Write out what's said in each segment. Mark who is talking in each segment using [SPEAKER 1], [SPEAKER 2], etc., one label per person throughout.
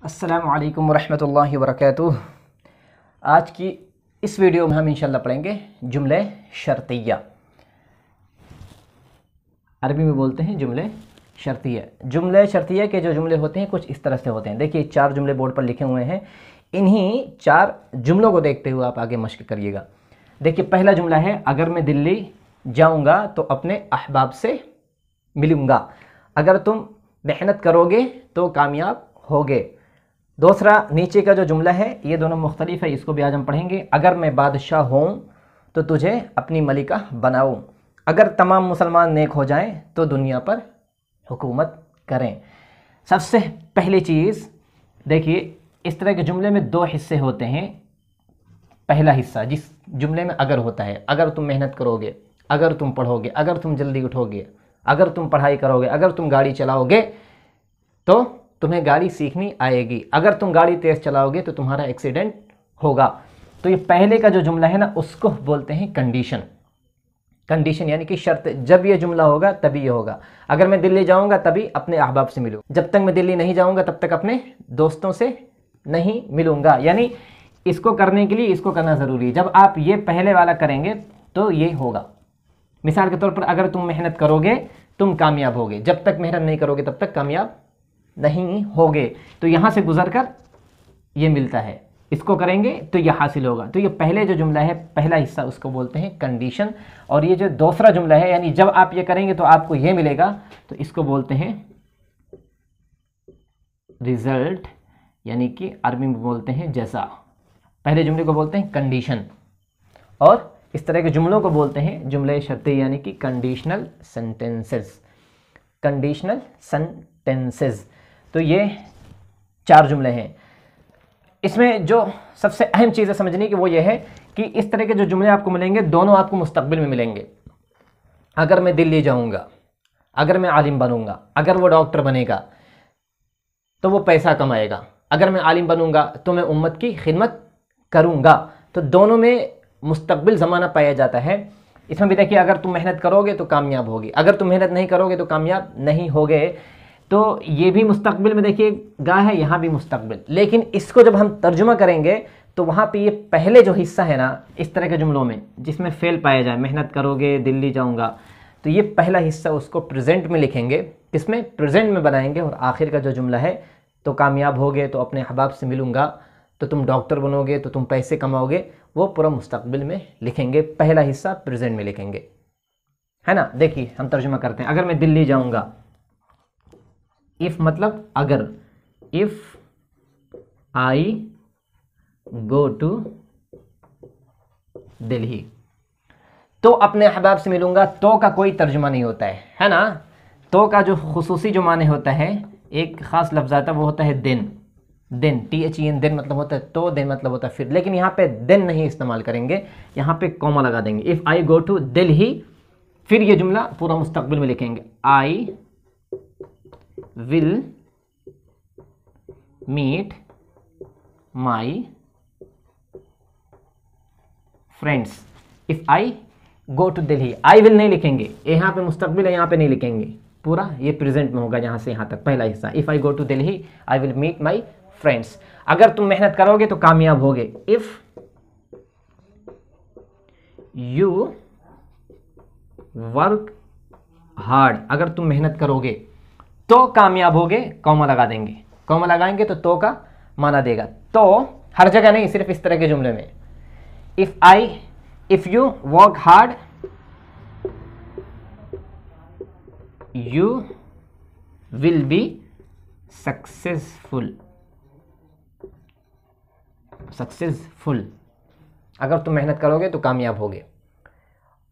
[SPEAKER 1] अस्सलामु अलैकुम वरहमतुल्लाहि वबरकातुह। आज की इस वीडियो में हम इंशाल्लाह पढ़ेंगे जुमले शर्तिया। अरबी में बोलते हैं जुमले शर्तिया। जुमले शर्तिया के जो जुमले होते हैं कुछ इस तरह से होते हैं। देखिए 4 जुमले बोर्ड पर लिखे हुए हैं। इन्हीं 4 जुमलों को देखते हुए आप आगे मश्क करिएगा। देखिए पहला जुमला है, अगर मैं दिल्ली जाऊंगा तो अपने अहबाब से मिलूंगा। अगर तुम मेहनत करोगे तो कामयाब होगे। दूसरा नीचे का जो जुमला है ये दोनों मुख्तलिफ है, इसको भी आज हम पढ़ेंगे। अगर मैं बादशाह हूँ तो तुझे अपनी मलिका बनाऊँ। अगर तमाम मुसलमान नेक हो जाएं तो दुनिया पर हुकूमत करें। सबसे पहली चीज़ देखिए, इस तरह के जुमले में 2 हिस्से होते हैं। पहला हिस्सा जिस जुमले में अगर होता है, अगर तुम मेहनत करोगे, अगर तुम पढ़ोगे, अगर तुम जल्दी उठोगे, अगर तुम पढ़ाई करोगे, अगर तुम गाड़ी चलाओगे तो तुम्हें गाड़ी सीखनी आएगी। अगर तुम गाड़ी तेज़ चलाओगे तो तुम्हारा एक्सीडेंट होगा। तो ये पहले का जो जुमला है ना, उसको बोलते हैं कंडीशन। कंडीशन यानी कि शर्त। जब ये जुमला होगा तभी ये होगा। अगर मैं दिल्ली जाऊंगा तभी अपने अहबाब से मिलूँ। जब तक मैं दिल्ली नहीं जाऊंगा तब तक अपने दोस्तों से नहीं मिलूंगा। यानी इसको करने के लिए इसको करना ज़रूरी है। जब आप ये पहले वाला करेंगे तो ये होगा। मिसाल के तौर पर अगर तुम मेहनत करोगे तुम कामयाब होगे। जब तक मेहनत नहीं करोगे तब तक कामयाब नहीं होगे। तो यहाँ से गुजर कर ये मिलता है, इसको करेंगे तो ये हासिल होगा। तो ये पहले जो जुमला है, पहला हिस्सा, उसको बोलते हैं कंडीशन। और ये जो दूसरा जुमला है, यानी जब आप ये करेंगे तो आपको ये मिलेगा, तो इसको बोलते हैं रिजल्ट, यानी कि अरबी में बोलते हैं जज़ा। पहले जुमले को बोलते हैं कंडीशन और इस तरह के जुमलों को बोलते हैं जुमले शर्ती, यानी कि कंडीशनल सेंटेंसेस। Conditional sentences. तो ये 4 जुमले हैं। इसमें जो सबसे अहम चीज़ है समझने की वो ये है कि इस तरह के जो जुमले आपको मिलेंगे दोनों आपको मुस्तकबिल में मिलेंगे। अगर मैं दिल्ली जाऊंगा, अगर मैं आलिम बनूंगा, अगर वो डॉक्टर बनेगा तो वो पैसा कमाएगा। अगर मैं आलिम बनूंगा तो मैं उम्मत की खिदमत करूंगा। तो दोनों में मुस्तकबिल ज़माना पाया जाता है। इसमें भी देखिए, अगर तुम मेहनत करोगे तो कामयाब होगी, अगर तुम मेहनत नहीं करोगे तो कामयाब नहीं होगे। तो ये भी मुस्तकबिल में देखिए गा है, यहाँ भी मुस्तकबिल। लेकिन इसको जब हम तर्जुमा करेंगे तो वहाँ पे ये पहले जो हिस्सा है ना, इस तरह के जुमलों में जिसमें फेल पाया जाए, मेहनत करोगे दिल्ली जाऊँगा, तो ये पहला हिस्सा उसको प्रेजेंट में लिखेंगे। किसमें? प्रेजेंट में बनाएंगे। और आखिर का जो जुमला है, तो कामयाब होगे तो अपने अहबाब से मिलूँगा, तो तुम डॉक्टर बनोगे तो तुम पैसे कमाओगे, वो पूरा मुस्तकबिल में लिखेंगे। पहला हिस्सा प्रेजेंट में लिखेंगे, है ना। देखिए हम तर्जुमा करते हैं। अगर मैं दिल्ली जाऊंगा, इफ़ मतलब अगर, if I go to Delhi, तो अपने अहबाब से मिलूंगा। तो का कोई तर्जुमा नहीं होता है ना। तो का जो खुसूसी जो माने होता है, एक ख़ास लफ्ज़ आता है, वो होता है दिन। दिन, THEN, दिन मतलब होता है तो, दिन मतलब होता है फिर। लेकिन यहाँ पे दिन नहीं इस्तेमाल करेंगे, यहाँ पे कॉमा लगा देंगे। If I go to Delhi, फिर ये जुमला पूरा मुस्तकबिल में लिखेंगे। I will meet my friends. If I go to Delhi, I will नहीं लिखेंगे, यहाँ पे मुस्तकबिल है, यहाँ पे नहीं लिखेंगे। पूरा ये प्रेजेंट में होगा, यहाँ से यहाँ तक पहला हिस्सा। If I go to Delhi, I will meet my friends. अगर तुम मेहनत करोगे तो कामयाब होगे। इफ यू वर्क हार्ड, अगर तुम मेहनत करोगे तो कामयाब होगे, कॉमा लगा देंगे। कॉमा लगाएंगे तो का माना देगा। तो हर जगह नहीं, सिर्फ इस तरह के जुमले में। If you work hard you will be successful. Successful, अगर तुम मेहनत करोगे तो कामयाब होगे।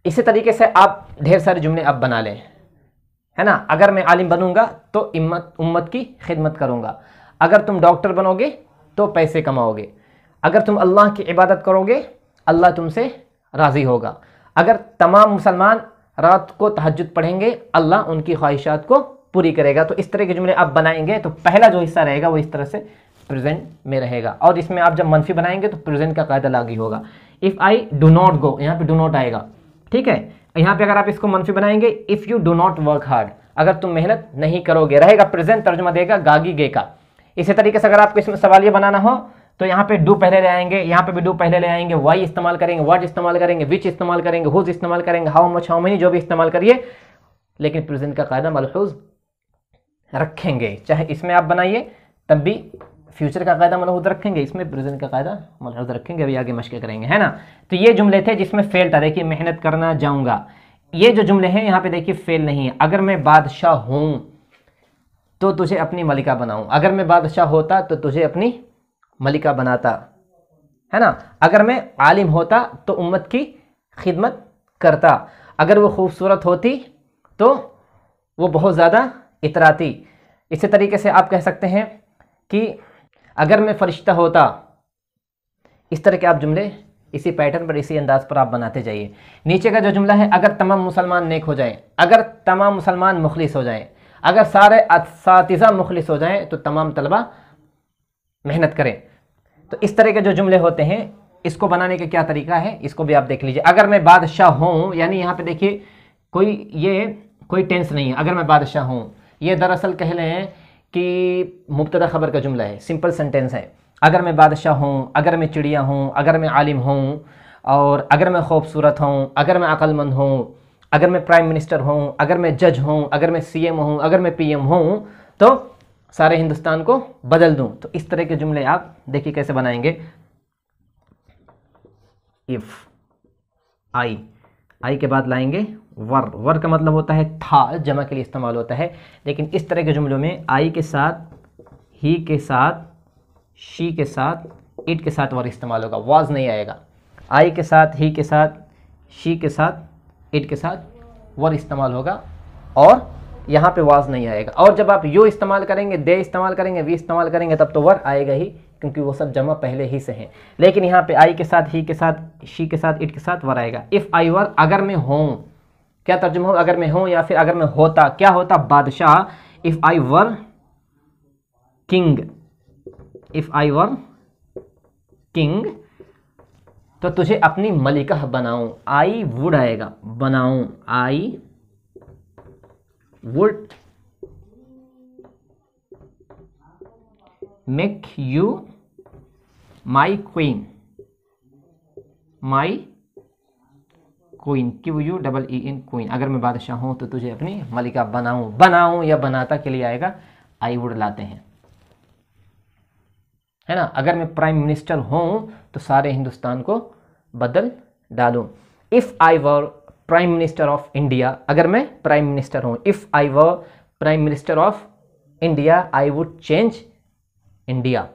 [SPEAKER 1] इसी तरीके से आप ढेर सारे जुमले अब बना लें, है ना। अगर मैं आलिम बनूंगा तो उम्मत की खिदमत करूंगा। अगर तुम डॉक्टर बनोगे तो पैसे कमाओगे। अगर तुम अल्लाह की इबादत करोगे अल्लाह तुमसे राज़ी होगा। अगर तमाम मुसलमान रात को तहज्जुद पढ़ेंगे अल्लाह उनकी ख्वाहिशात को पूरी करेगा। तो इस तरह के जुमले आप बनाएंगे तो पहला जो हिस्सा रहेगा वो इस तरह से प्रेजेंट में रहेगा। और इसमें आप जब मनफी बनाएंगे तो प्रेजेंट का कायदा लागू होगा। If I do not go, यहाँ पे डू नॉट आएगा, ठीक है। यहाँ पे अगर आप इसको मनफी बनाएंगे, if you do not work hard, अगर तुम मेहनत नहीं करोगे, रहेगा प्रेजेंट, तर्जुमा देगा गागी गे का। इसी तरीके से अगर आपको इसमें सवालिया बनाना हो तो यहाँ पे डू पहले ले आएंगे, यहाँ पे भी डू पहले ले आएंगे, वाई इस्तेमाल करेंगे, व्हाट इस्तेमाल करेंगे, विच इस्तेमाल करेंगे, हुज इस्तेमाल करेंगे, हाउ मच, हाउ मेनी, जो भी इस्तेमाल करिए, लेकिन प्रेजेंट का कायदा मलहूज रखेंगे। चाहे इसमें आप बनाइए तब भी फ्यूचर का कायदा मलहूज रखेंगे, इसमें प्रेजेंट का कायदा मलहूज रखेंगे। अभी आगे मशक़ करेंगे, है ना। तो ये जुमले थे जिसमें फेल था। देखिए मेहनत करना जाऊँगा, ये जो जुमले हैं यहाँ पे देखिए फेल नहीं है। अगर मैं बादशाह हूँ तो तुझे अपनी मलिका बनाऊँ, अगर मैं बादशाह होता तो तुझे अपनी मलिका बनाता, है ना। अगर मैं आलिम होता तो उम्मत की खिदमत करता, अगर वो खूबसूरत होती तो वो बहुत ज़्यादा इतराती। इसी तरीके से आप कह सकते हैं कि अगर मैं फरिश्ता होता। इस तरह के आप जुमले इसी पैटर्न पर, इसी अंदाज पर आप बनाते जाइए। नीचे का जो जुमला है, अगर तमाम मुसलमान नेक हो जाएं, अगर तमाम मुसलमान मुखलिस हो जाएं, अगर सारे असातिज़ा मुखलिस हो जाएं तो तमाम तलबा मेहनत करें। तो इस तरह के जो जुमले होते हैं, इसको बनाने का क्या तरीका है इसको भी आप देख लीजिए। अगर मैं बादशाह हूँ, यानी यहाँ पे देखिए कोई टेंस नहीं है। अगर मैं बादशाह हूँ, ये दरअसल कह लें कि मुब्तदा खबर का जुमला है, सिंपल सेंटेंस है। अगर मैं बादशाह हूँ, अगर मैं चिड़िया हूँ, अगर मैं आलिम हूँ, और अगर मैं खूबसूरत हूँ, अगर मैं अक्लमंद हूँ, अगर मैं प्राइम मिनिस्टर हूँ, अगर मैं जज हूँ, अगर मैं सीएम हूँ, अगर मैं पीएम हूँ, तो सारे हिंदुस्तान को बदल दूँ। तो इस तरह के जुमले आप देखिए कैसे बनाएंगे। इफ़ आई के बाद लाएंगे वर का मतलब होता है था, जमा के लिए इस्तेमाल होता है। लेकिन इस तरह के जुमलों में आई के साथ, ही के साथ, शी के साथ, इट के साथ वर इस्तेमाल होगा, वाज नहीं आएगा। आई के साथ, ही के साथ, शी के साथ, इट के साथ वर इस्तेमाल होगा और यहाँ पे वाज नहीं आएगा। और जब आप यू इस्तेमाल करेंगे, दे इस्तेमाल करेंगे, वी इस्तेमाल करेंगे, तब तो वर आएगा ही, क्योंकि वो सब जमा पहले ही से हैं। लेकिन यहाँ पे आई के साथ, ही के साथ, शी के साथ, इट के साथ वर आएगा। इफ़ आई वर, अगर मैं हूँ, क्या तर्जुमा हो, अगर मैं हूँ, या फिर अगर मैं होता, क्या होता, बादशाह। If I were king, if I were king, तो तुझे अपनी मलिका बनाऊं। आई वुड आएगा, बनाऊं, I would make you my queen, my queen, QUEEN queen. अगर मैं बादशाह हूं तो तुझे अपनी मलिका बनाऊं या बनाता के लिए आएगा, आई वुड लाते हैं, है ना। अगर मैं प्राइम मिनिस्टर हूं तो सारे हिंदुस्तान को बदल डालूं। If I were prime minister of India, अगर मैं प्राइम मिनिस्टर हूं, if I were prime minister of India, I would change India,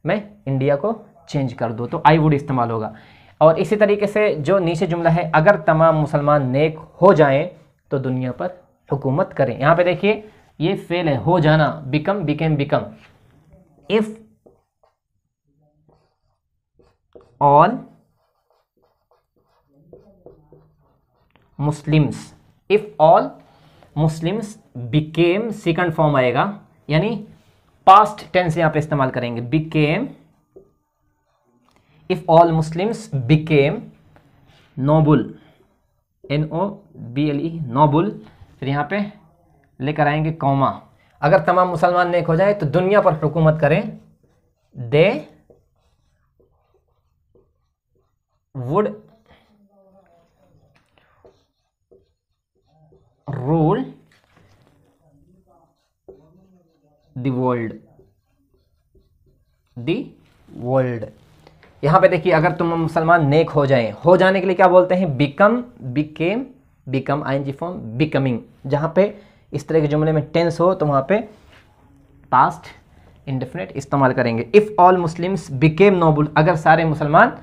[SPEAKER 1] मैं इंडिया को चेंज कर दूं, तो आई वुड इस्तेमाल होगा। और इसी तरीके से जो नीचे जुमला है, अगर तमाम मुसलमान नेक हो जाएं तो दुनिया पर हुकूमत करें। यहाँ पे देखिए ये फेल है, हो जाना, become, became, become. If all Muslims, if all Muslims became, second form आएगा, यानी पास्ट टेंस यहां पे इस्तेमाल करेंगे, became. If all Muslims became noble, NOBLE, noble. फिर यहां पे लेकर आएंगे कौमा, अगर तमाम मुसलमान नेक हो जाए तो दुनिया पर हुकूमत करें, they would rule the world. यहां पे देखिए अगर तुम मुसलमान नेक हो जाएं, हो जाने के लिए क्या बोलते हैं, become, became, become, ING form, becoming. जहां पे इस तरह के जुमले में टेंस हो तो वहां पे पास्ट इंडेफिनिट इस्तेमाल करेंगे। If all Muslims became noble, अगर सारे मुसलमान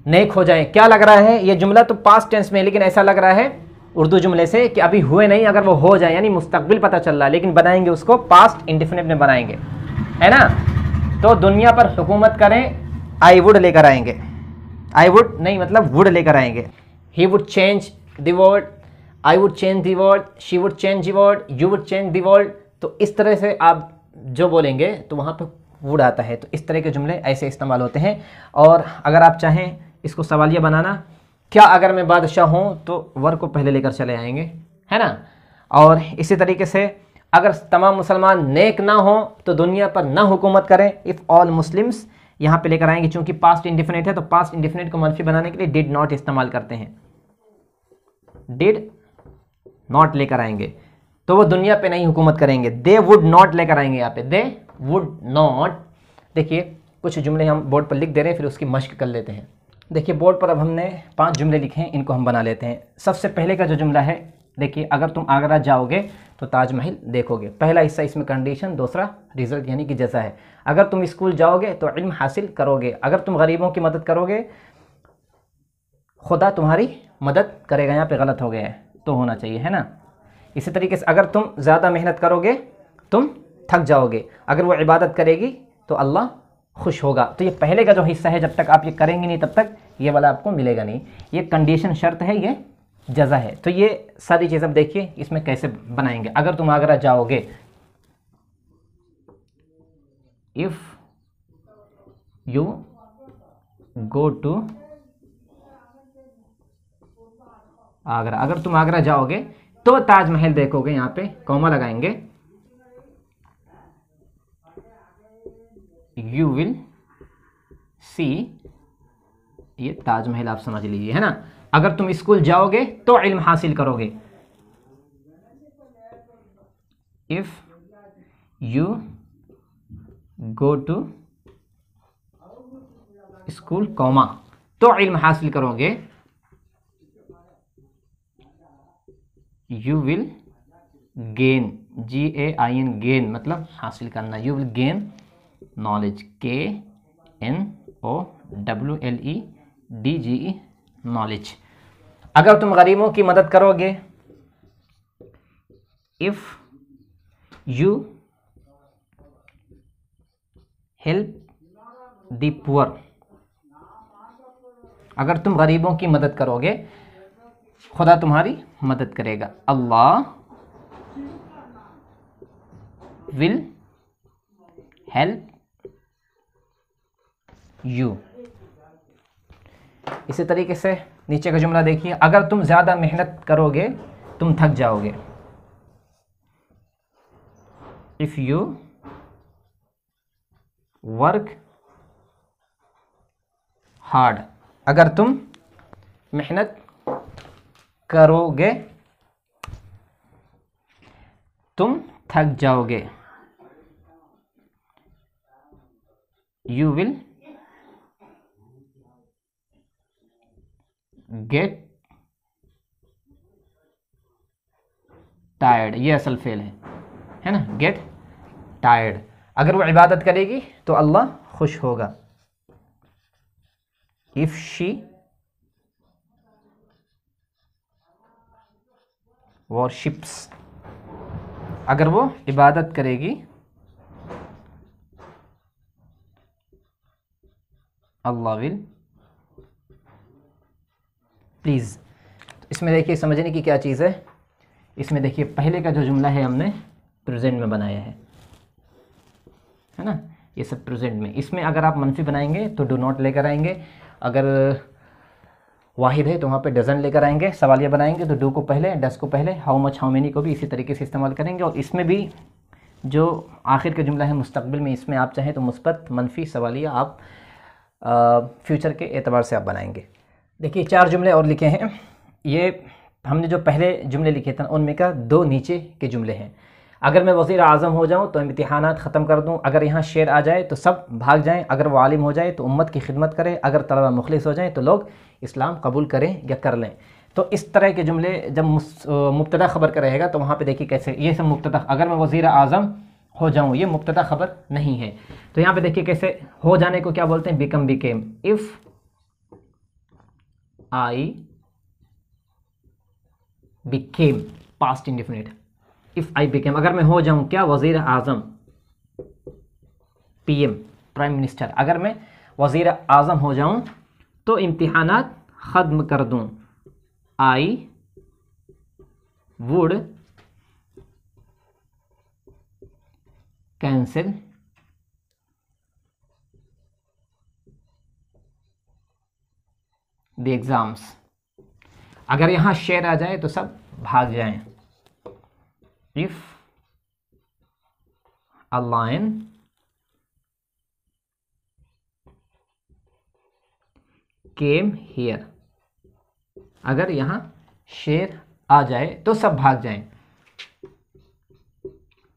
[SPEAKER 1] नेक हो जाएं। क्या लग रहा है, ये जुमला तो पास्ट टेंस में है, लेकिन ऐसा लग रहा है उर्दू जुमले से कि अभी हुए नहीं, अगर वो हो जाए, यानी मुस्तकबिल पता चल रहा है, लेकिन बनाएंगे उसको पास्ट इंडेफिनिट में बनाएंगे, है ना। तो दुनिया पर हुकूमत करें, आई वुड लेकर आएंगे, आई वुड नहीं मतलब वुड लेकर आएंगे। He would change the world, I would change the world, she would change the world, you would change the world. तो इस तरह से आप जो बोलेंगे तो वहाँ पे वुड आता है। तो इस तरह के जुमले ऐसे इस्तेमाल होते हैं। और अगर आप चाहें इसको सवालिया बनाना, क्या अगर मैं बादशाह हूँ, तो वर को पहले लेकर चले आएंगे, है ना। और इसी तरीके से अगर तमाम मुसलमान नेक ना हो तो दुनिया पर ना हुकूमत करें। इफ़ ऑल मुस्लिम्स यहाँ पे लेकर आएंगे, चूंकि पास्ट इंडिफिनिट है तो पास्ट इंडिफिनिट को मनफी बनाने के लिए डिड नॉट इस्तेमाल करते हैं, डिड नॉट लेकर आएंगे तो वो दुनिया पे नहीं हुकूमत करेंगे। दे वुड नॉट लेकर आएंगे यहाँ पे, दे वुड नॉट। देखिए कुछ जुमले हम बोर्ड पर लिख दे रहे हैं, फिर उसकी मश्क कर लेते हैं। देखिए बोर्ड पर अब हमने 5 जुमले लिखे हैं, इनको हम बना लेते हैं। सबसे पहले का जो जुमला है, देखिए अगर तुम आगरा जाओगे तो ताजमहल देखोगे। पहला हिस्सा इसमें कंडीशन, दूसरा रिजल्ट यानी कि जैसा है। अगर तुम स्कूल जाओगे तो इल्म हासिल करोगे। अगर तुम गरीबों की मदद करोगे खुदा तुम्हारी मदद करेगा। यहाँ पे गलत हो गया है, तो होना चाहिए, है ना। इसी तरीके से अगर तुम ज़्यादा मेहनत करोगे तुम थक जाओगे। अगर वो इबादत करेगी तो अल्लाह खुश होगा। तो ये पहले का जो हिस्सा है, जब तक आप ये करेंगे नहीं तब तक ये वाला आपको मिलेगा नहीं। ये कंडीशन शर्त है, ये जज़ा है। तो ये सारी चीज़ अब देखिए इसमें कैसे बनाएंगे। अगर तुम आगरा जाओगे, if you go to Agra, अगर तुम आगरा जाओगे तो ताजमहल देखोगे। यहाँ पे कॉमा लगाएंगे, यू विल सी, ये ताजमहल आप समझ लीजिए, है ना। अगर तुम स्कूल जाओगे तो इल्म हासिल करोगे, if you go to school comma तो इल्म हासिल करोगे, you will gain, GAIN gain मतलब हासिल करना, you will gain knowledge, KNOWLEDGE knowledge. अगर तुम गरीबों की मदद करोगे, if you help the poor, अगर तुम गरीबों की मदद करोगे खुदा तुम्हारी मदद करेगा। अल्लाह विल हेल्प यू। इसी तरीके से नीचे का जुमला देखिए, अगर तुम ज़्यादा मेहनत करोगे तुम थक जाओगे, इफ़ यू वर्क हार्ड, अगर तुम मेहनत करोगे तुम थक जाओगे, यू विल गेट टायर्ड, ये असल फेल है ना, गेट टायर्ड। अगर वो इबादत करेगी तो अल्लाह खुश होगा, इफ शी वर्शिप्स, अगर वो इबादत करेगी अल्लाह विल प्लीज़। तो इसमें देखिए समझने की क्या चीज़ है, इसमें देखिए पहले का जो जुमला है हमने प्रेजेंट में बनाया है ना, ये सब प्रेजेंट में। इसमें अगर आप मनफी बनाएंगे तो डू नॉट लेकर आएंगे, अगर वाहिद है तो वहाँ पे डजन लेकर आएंगे। सवालिया बनाएंगे तो डू को पहले, डस को पहले, हाउ मच हाउ मेनी को भी इसी तरीके से इस्तेमाल करेंगे। और इसमें भी जो आखिर का जुमला है मुस्तकबिल में, इसमें आप चाहें तो मुस्बत, मनफी, सवालिया आप फ्यूचर के एतबार से आप बनाएंगे। देखिए 4 जुमले और लिखे हैं। ये हमने जो पहले जुमले लिखे थे उनमें का 2 नीचे के जुमले हैं। अगर मैं वज़ीर आज़म हो जाऊं तो इम्तिहानात ख़त्म कर दूं, अगर यहाँ शेर आ जाए तो सब भाग जाएं, अगर वो आलिम हो जाए तो उम्मत की खिदमत करे, अगर तलबा मुखलिस हो जाए तो लोग इस्लाम कबूल करें या कर लें। तो इस तरह के जुमले जब मुब्तदा ख़बर का रहेगा तो वहाँ पे देखिए कैसे, ये सब मुब्तदा, अगर मैं वज़ीर आज़म हो जाऊँ ये मुब्तदा ख़बर नहीं है। तो यहाँ पे देखिए कैसे हो जाने को क्या बोलते हैं, become, became. If I became, past indefinite, if I became, अगर मैं हो जाऊं क्या, वज़ीर आज़म, PM, प्राइम मिनिस्टर। अगर मैं वज़ीर आज़म हो जाऊं तो इम्तिहानात ख़त्म कर दूं, I would cancel the exams. अगर यहाँ शेर आ जाए तो सब भाग जाएं, if a lion came here। अगर यहाँ शेर आ जाए तो सब भाग जाएं।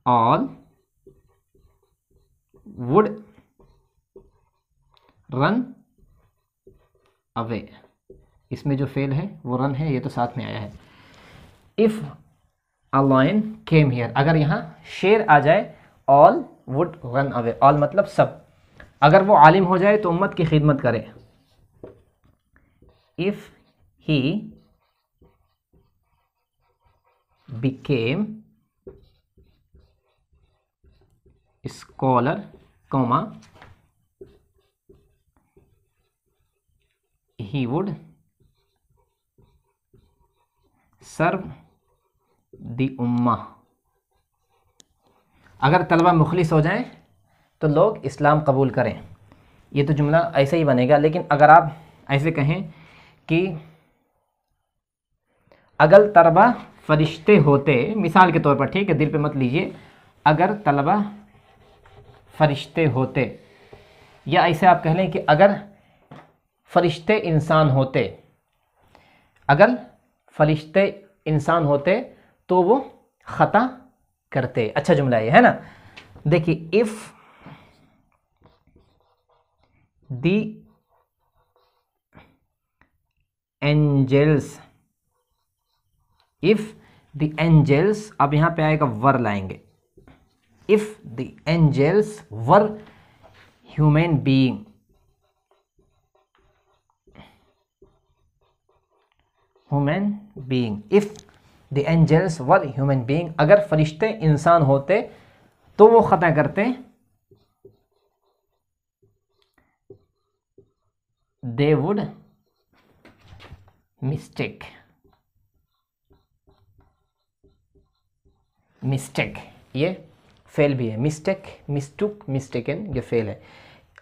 [SPEAKER 1] All would run away। इसमें जो फेल है वो रन है, ये तो साथ में आया है। If a lion came here, अगर यहाँ शेर आ जाए, all would run away। all मतलब सब। अगर वो आलिम हो जाए तो उम्मत की खिदमत करे। if he became scholar, comma, he would serve the ummah। अगर तलबा मुखलिस हो जाएं तो लोग इस्लाम कबूल करें। ये तो जुमला ऐसे ही बनेगा, लेकिन अगर आप ऐसे कहें कि अगर तलबा फरिश्ते होते, मिसाल के तौर पर, ठीक है, दिल पे मत लीजिए, अगर तलबा फरिश्ते होते, या ऐसे आप कह लें कि अगर फरिश्ते इंसान होते, अगर फरिश्ते इंसान होते तो वो ख़ता करते। अच्छा जुमला ये है ना। देखिए, if the angels, if the angels, अब यहाँ पे आएगा वर लाएंगे। If the angels were human being, human being, if the angels were human being, अगर फरिश्ते इंसान होते तो वो खता करते। दे वुड मिस्टेक, मिस्टेक ये फेल भी है। मिस्टेक, मिस्टूक, मिस्टेकन ये फेल है।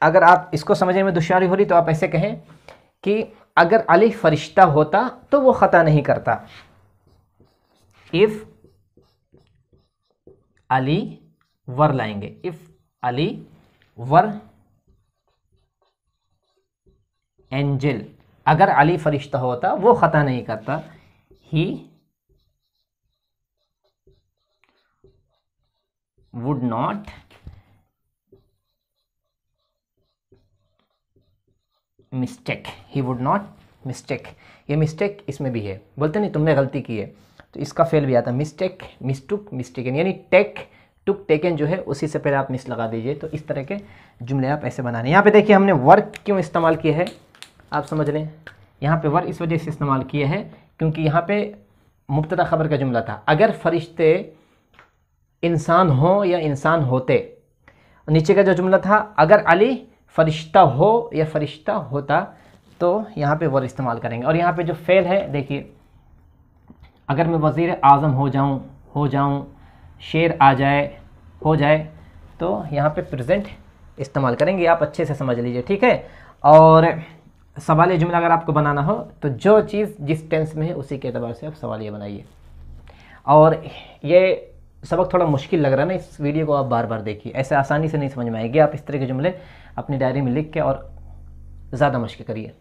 [SPEAKER 1] अगर आप इसको समझने में दुश्वारी हो रही तो आप ऐसे कहें कि अगर अली फरिश्ता होता तो वो ख़ता नहीं करता। इफ़ अली वर लाएंगे, इफ़ अली वर एंजल, अगर अली फरिश्ता होता वो ख़ता नहीं करता। He would not mistake, he would not mistake. ये मिस्टेक इसमें भी है, बोलते नहीं तुमने गलती की है, तो इसका फेल भी आता है। मिस्टेक, मिस्टुक, मिस्टेकन, यानी टेक, टुक, टेकन जो है उसी से पहले आप मिस लगा दीजिए। तो इस तरह के जुमले आप ऐसे बनाने। यहाँ पे देखिए हमने वर्क क्यों इस्तेमाल किया है, आप समझ लें। यहाँ पे वर्क इस वजह से इस्तेमाल किया है क्योंकि यहाँ पे मुब्तदा खबर का जुमला था। अगर फरिश्ते इंसान हो या इंसान होते, नीचे का जो जुमला था अगर अली फरिश्ता हो या फरिश्ता होता, तो यहाँ पे वर्क इस्तेमाल करेंगे। और यहाँ पे जो फेल है, देखिए, अगर मैं वज़ीर आज़म हो जाऊँ, शेर आ जाए, हो जाए, तो यहाँ पे प्रेजेंट इस्तेमाल करेंगे। आप अच्छे से समझ लीजिए, ठीक है। और सवाल जुमला अगर आपको बनाना हो तो जो चीज़ जिस टेंस में है उसी के एतबार से आप सवाल बनाइए। और ये सबक थोड़ा मुश्किल लग रहा है ना, इस वीडियो को आप बार बार देखिए, ऐसे आसानी से नहीं समझ में आएगी। आप इस तरह के जुमले अपनी डायरी में लिख के और ज़्यादा मश्क करिए।